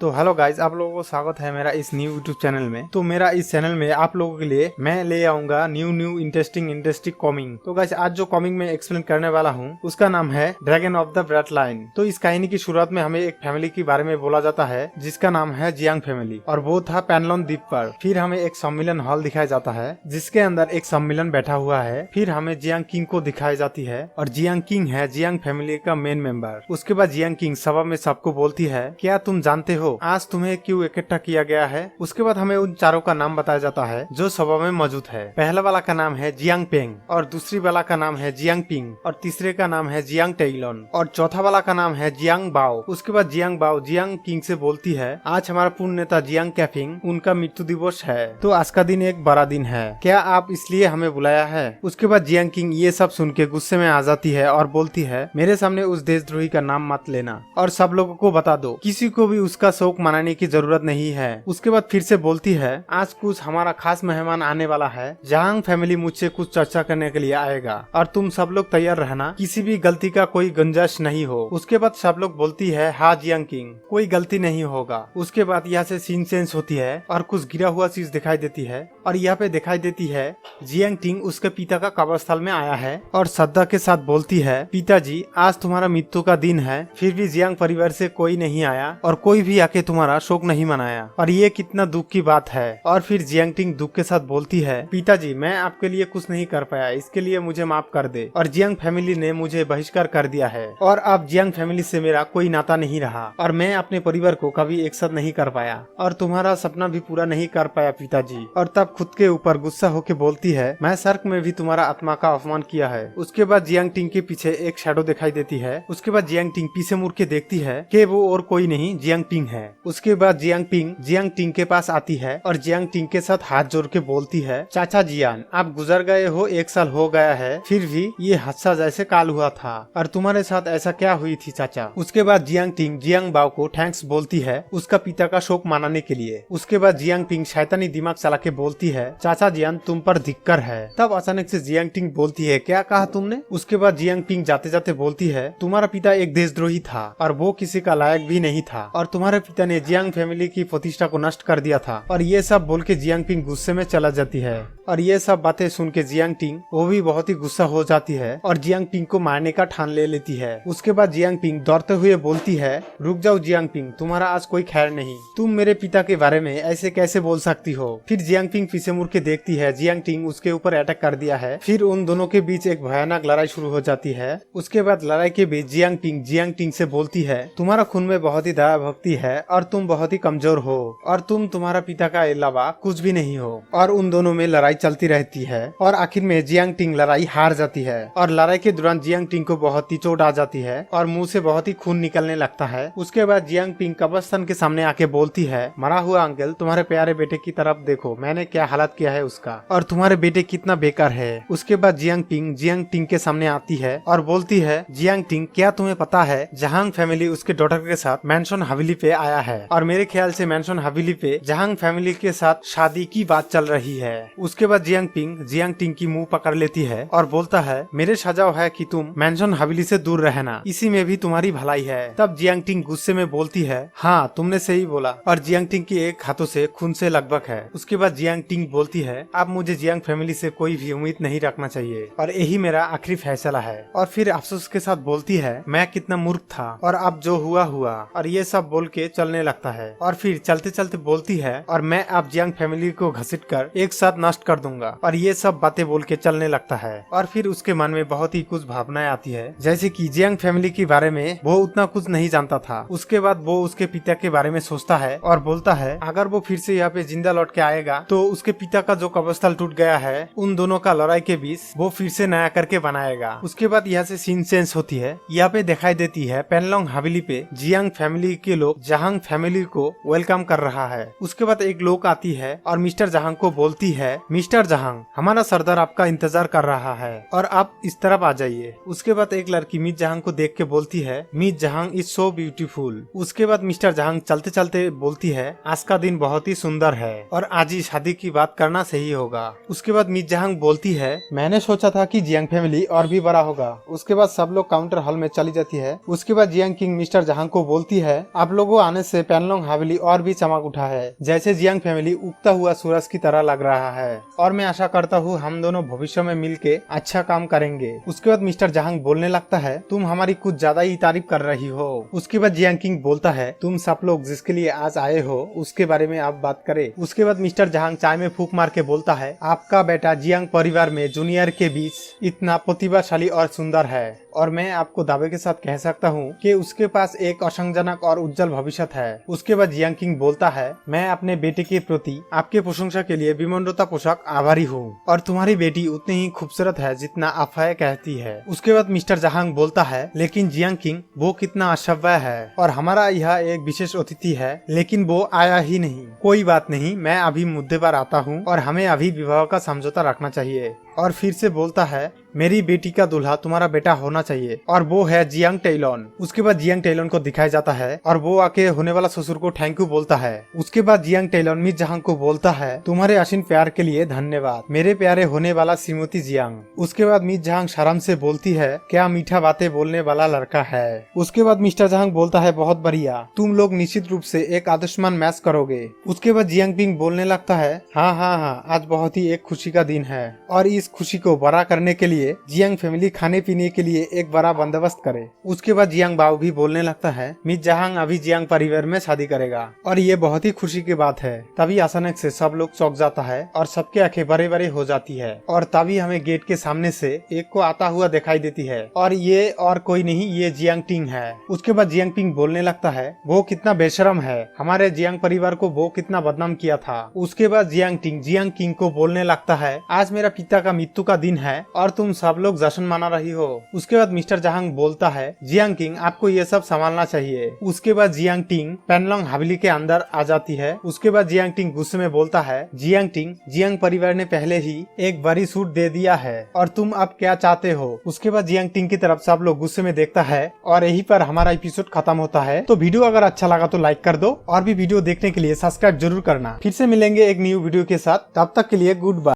तो hello guys, आप लोगों को स्वागत है मेरा इस न्यू यूट्यूब चैनल में। तो मेरा इस चैनल में आप लोगों के लिए मैं ले आऊंगा न्यू इंटरेस्टिंग कॉमिक। तो गाइज आज जो कॉमिक में एक्सप्लेन करने वाला हूँ उसका नाम है dragon of the blood line. तो इस कहानी की शुरुआत में हमें एक फैमिली के बारे में बोला जाता है जिसका नाम है जियांग फैमिली, और वो था पैनलॉन द्वीप पर। फिर हमें एक सम्मेलन हॉल दिखाया जाता है जिसके अंदर एक सम्मेलन बैठा हुआ है। फिर हमें जियांग किंग को दिखाई जाती है, और जियांग किंग है जियांग फैमिली का मेन मेंबर। उसके बाद जियांग किंग सभा में सबको बोलती है, क्या तुम जानते हो आज तुम्हें क्यों इकट्ठा किया गया है। उसके बाद हमें उन चारों का नाम बताया जाता है जो सभा में मौजूद है। पहला वाला का नाम है जियांग पेंग, और दूसरी वाला का नाम है जियांग पिंग, और तीसरे का नाम है जियांग टेइलॉन, और चौथा वाला का नाम है जियांग बाओ। उसके बाद जियांग बाओ जियांग किंग से बोलती है, आज हमारा पूर्ण नेता जियांग कैफिंग उनका मृत्यु दिवस है, तो आज का दिन एक बड़ा दिन है, क्या आप इसलिए हमें बुलाया है। उसके बाद जियांग किंग ये सब सुन के गुस्से में आ जाती है और बोलती है, मेरे सामने उस देशद्रोही का नाम मत लेना और सब लोगों को बता दो, किसी को भी उसका शोक मनाने की जरूरत नहीं है। उसके बाद फिर से बोलती है, आज कुछ हमारा खास मेहमान आने वाला है, जियांग फैमिली मुझसे कुछ चर्चा करने के लिए आएगा और तुम सब लोग तैयार रहना, किसी भी गलती का कोई गुंजाइश नहीं हो। उसके बाद सब लोग बोलती है, हाँ जियांग किंग कोई गलती नहीं होगा। उसके बाद यहाँ से सीन चेंज होती है और कुछ गिरा हुआ चीज दिखाई देती है, और यहाँ पे दिखाई देती है जियांग किंग उसके पिता का कब्रस्थल में आया है और श्रद्धा के साथ बोलती है, पिताजी आज तुम्हारा मृत्यु का दिन है, फिर भी जियांग परिवार से कोई नहीं आया और कोई भी आके तुम्हारा शोक नहीं मनाया, और ये कितना दुख की बात है। और फिर जियांग किंग दुख के साथ बोलती है, पिताजी मैं आपके लिए कुछ नहीं कर पाया, इसके लिए मुझे माफ कर दे, और जियांग फैमिली ने मुझे बहिष्कार कर दिया है और अब जियांग फैमिली से मेरा कोई नाता नहीं रहा, और मैं अपने परिवार को कभी एक साथ नहीं कर पाया और तुम्हारा सपना भी पूरा नहीं कर पाया पिताजी। और तब खुद के ऊपर गुस्सा होके बोलती है, मैं सर्क में भी तुम्हारा आत्मा का अपमान किया है। उसके बाद जियांग किंग के पीछे एक शैडो दिखाई देती है। उसके बाद जियांग किंग पीछे मुड़ के देखती है कि वो और कोई नहीं जियांग पिंग है। उसके बाद जियांग पिंग जियांग टिंग के पास आती है और जियांग टिंग के साथ हाथ जोड़ के बोलती है, चाचा जियान आप गुजर गए हो, 1 साल हो गया है, फिर भी ये हादसा जैसे काल हुआ था, और तुम्हारे साथ ऐसा क्या हुई थी चाचा। उसके बाद जियांग टिंग जियांग बाओ को थैंक्स बोलती है उसका पिता का शोक मनाने के लिए। उसके बाद जियांग पिंग शैतानी दिमाग चला के बोलती है, चाचा जियान तुम पर धिक्कर है। तब अचानक से जियांग टिंग बोलती है, क्या कहा तुमने। उसके बाद जियांग पिंग जाते जाते बोलती है, तुम्हारा पिता एक देशद्रोही था और वो किसी का लायक भी नहीं था, और तुम्हारे पिता ने जियांग फैमिली की प्रतिष्ठा को नष्ट कर दिया था। और ये सब बोल के जियांग पिंग गुस्से में चला जाती है, और ये सब बातें सुन के जियांग टिंग वो भी बहुत ही गुस्सा हो जाती है और जियांग पिंग को मारने का ठान ले लेती है। उसके बाद जियांग पिंग दौड़ते हुए बोलती है, रुक जाओ जियांग पिंग तुम्हारा आज कोई खैर नहीं, तुम मेरे पिता के बारे में ऐसे कैसे बोल सकती हो। फिर जियांग पिंग पीछे मुड़ के देखती है, जियांग टिंग उसके ऊपर अटैक कर दिया है। फिर उन दोनों के बीच एक भयानक लड़ाई शुरू हो जाती है। उसके बाद लड़ाई के बीच जियांग पिंग जियांग टिंग से बोलती है, तुम्हारा खून में बहुत ही दया भक्ति है और तुम बहुत ही कमजोर हो, और तुम तुम्हारा पिता का अलावा कुछ भी नहीं हो। और उन दोनों में लड़ाई चलती रहती है और आखिर में जियांग टिंग लड़ाई हार जाती है, और लड़ाई के दौरान जियांग टिंग को बहुत ही चोट आ जाती है और मुंह से बहुत ही खून निकलने लगता है। उसके बाद जियांग पिंग कब्रिस्तान के सामने आके बोलती है, मरा हुआ अंकल तुम्हारे प्यारे बेटे की तरफ देखो, मैंने क्या हालत किया है उसका, और तुम्हारे बेटे कितना बेकार है। उसके बाद जियांग पिंग जियांग टिंग के सामने आती है और बोलती है, जियांग टिंग क्या तुम्हें पता है जहांग फैमिली उसके डॉटर के साथ मैंशन हवेली पे आया है, और मेरे ख्याल से मैंशन हवेली पे जहांग फैमिली के साथ शादी की बात चल रही है। उसके बाद जियांग पिंग जियांग टिंग की मुंह पकड़ लेती है और बोलता है, मेरे सुझाव है कि तुम मैंशन हवेली से दूर रहना, इसी में भी तुम्हारी भलाई है। तब जियांग टिंग गुस्से में बोलती है, हाँ तुमने सही बोला, और जियांग टिंग की एक हाथों से खून से लगभग है। उसके बाद जियांग टिंग बोलती है, अब मुझे जियांग फैमिली से कोई भी उम्मीद नहीं रखना चाहिए और यही मेरा आखिरी फैसला है। और फिर अफसोस के साथ बोलती है, मैं कितना मूर्ख था और अब जो हुआ हुआ, और ये सब बोल के चलने लगता है। और फिर चलते चलते बोलती है, और मैं अब जियांग फैमिली को घसीट कर एक साथ नष्ट कर दूंगा, और ये सब बातें बोल के चलने लगता है। और फिर उसके मन में बहुत ही कुछ भावनाएं आती है, जैसे कि जियांग फैमिली के बारे में वो उतना कुछ नहीं जानता था। उसके बाद वो उसके पिता के बारे में सोचता है और बोलता है, अगर वो फिर से यहाँ पे जिंदा लौट के आएगा तो उसके पिता का जो कब्रिस्तान टूट गया है उन दोनों का लड़ाई के बीच वो फिर से नया करके बनाएगा। उसके बाद यहाँ से सीन चेंज होती है, यहाँ पे दिखाई देती है पैनलॉन्ग हवेली पे जियांग फैमिली के लोग जहांग फैमिली को वेलकम कर रहा है। उसके बाद एक लोग आती है और मिस्टर जहांग को बोलती है, मिस्टर जहांग, हमारा सरदार आपका इंतजार कर रहा है और आप इस तरफ आ जाइए। उसके बाद एक लड़की मिस जहांग को देख के बोलती है, miss Jhang is so beautiful. उसके बाद मिस्टर जहांग चलते चलते बोलती है, आज का दिन बहुत ही सुंदर है और आज ही शादी की बात करना सही होगा। उसके बाद मिस जहांग बोलती है, मैंने सोचा था कि जियांग फैमिली और भी बड़ा होगा। उसके बाद सब लोग काउंटर हॉल में चली जाती है। उसके बाद जियांग किंग मिस्टर जहांग को बोलती है, आप लोगों आने से पैनलोंग हवेली और भी चमक उठा है, जैसे जियांग फैमिली उगता हुआ सूरज की तरह लग रहा है और मैं आशा करता हूँ हम दोनों भविष्य में मिलके अच्छा काम करेंगे। उसके बाद मिस्टर जहांग बोलने लगता है, तुम हमारी कुछ ज्यादा ही तारीफ कर रही हो। उसके बाद जियांग किंग बोलता है, तुम सब लोग जिसके लिए आज आए हो उसके बारे में आप बात करें। उसके बाद मिस्टर जहांग चाय में फूंक मार के बोलता है, आपका बेटा जियांग परिवार में जूनियर के बीच इतना प्रतिभाशाली और सुंदर है और मैं आपको दावे के साथ कह सकता हूँ कि उसके पास एक आशाजनक और उज्जवल भविष्य है। उसके बाद जियांग किंग बोलता है, मैं अपने बेटे के प्रति आपके प्रशंसा के लिए विनम्रता पूर्वक आभारी हूँ और तुम्हारी बेटी उतनी ही खूबसूरत है जितना अफवाह कहती है। उसके बाद मिस्टर जहांग बोलता है, लेकिन जियांग किंग वो कितना असभ्य है और हमारा यह एक विशेष अतिथि है लेकिन वो आया ही नहीं। कोई बात नहीं, मैं अभी मुद्दे पर आता हूँ और हमें अभी विवाह का समझौता रखना चाहिए। और फिर से बोलता है, मेरी बेटी का दूल्हा तुम्हारा बेटा होना चाहिए और वो है जियांग टेलॉन। उसके बाद जियांग टेलॉन को दिखाया जाता है और वो आके होने वाला ससुर को थैंक यू बोलता है। उसके बाद जियांग टेलॉन मिस जहांग को बोलता है, तुम्हारे असीम प्यार के लिए धन्यवाद मेरे प्यारे होने वाला श्रीमती जियांग। उसके बाद मिस जहांग शर्म से बोलती है, क्या मीठा बातें बोलने वाला लड़का है। उसके बाद मिस्टर जहांग बोलता है, बहुत बढ़िया, तुम लोग निश्चित रूप से एक आदर्शमान मैच करोगे। उसके बाद जियांग पिंग बोलने लगता है, हाँ, आज बहुत ही एक खुशी का दिन है और इस खुशी को बड़ा करने के लिए जियांग फैमिली खाने पीने के लिए एक बड़ा बंदोबस्त करे। उसके बाद जियांग बाओ भी बोलने लगता है, मिस जहांग अभी जियांग परिवार में शादी करेगा और ये बहुत ही खुशी की बात है। तभी अचानक से सब लोग चौंक जाता है और सबके आंखें बड़े बड़े हो जाती है और तभी हमें गेट के सामने से एक को आता हुआ दिखाई देती है और ये और कोई नहीं, ये जियांग टिंग है। उसके बाद जियांग पिंग बोलने लगता है, वो कितना बेशरम है, हमारे जियांग परिवार को वो कितना बदनाम किया था। उसके बाद जियांग टिंग जियांग किंग को बोलने लगता है, आज मेरा पिता का मृत्यु का दिन है और तुम सब लोग जश्न मना रही हो। उसके बाद मिस्टर जहांग बोलता है, जियांग किंग आपको ये सब संभालना चाहिए। उसके बाद जियांग टिंग पैनलोंग हवेली के अंदर आ जाती है। उसके बाद जियांग टिंग गुस्से में बोलता है, जियांग टिंग जियांग परिवार ने पहले ही एक बड़ी सूट दे दिया है और तुम अब क्या चाहते हो। उसके बाद जियांग टिंग की तरफ सब लोग गुस्से में देखता है और यहीं पर हमारा एपिसोड खत्म होता है। तो वीडियो अगर अच्छा लगा तो लाइक कर दो और भी वीडियो देखने के लिए सब्सक्राइब जरूर करना। फिर से मिलेंगे एक न्यू वीडियो के साथ, तब तक के लिए गुड बाय।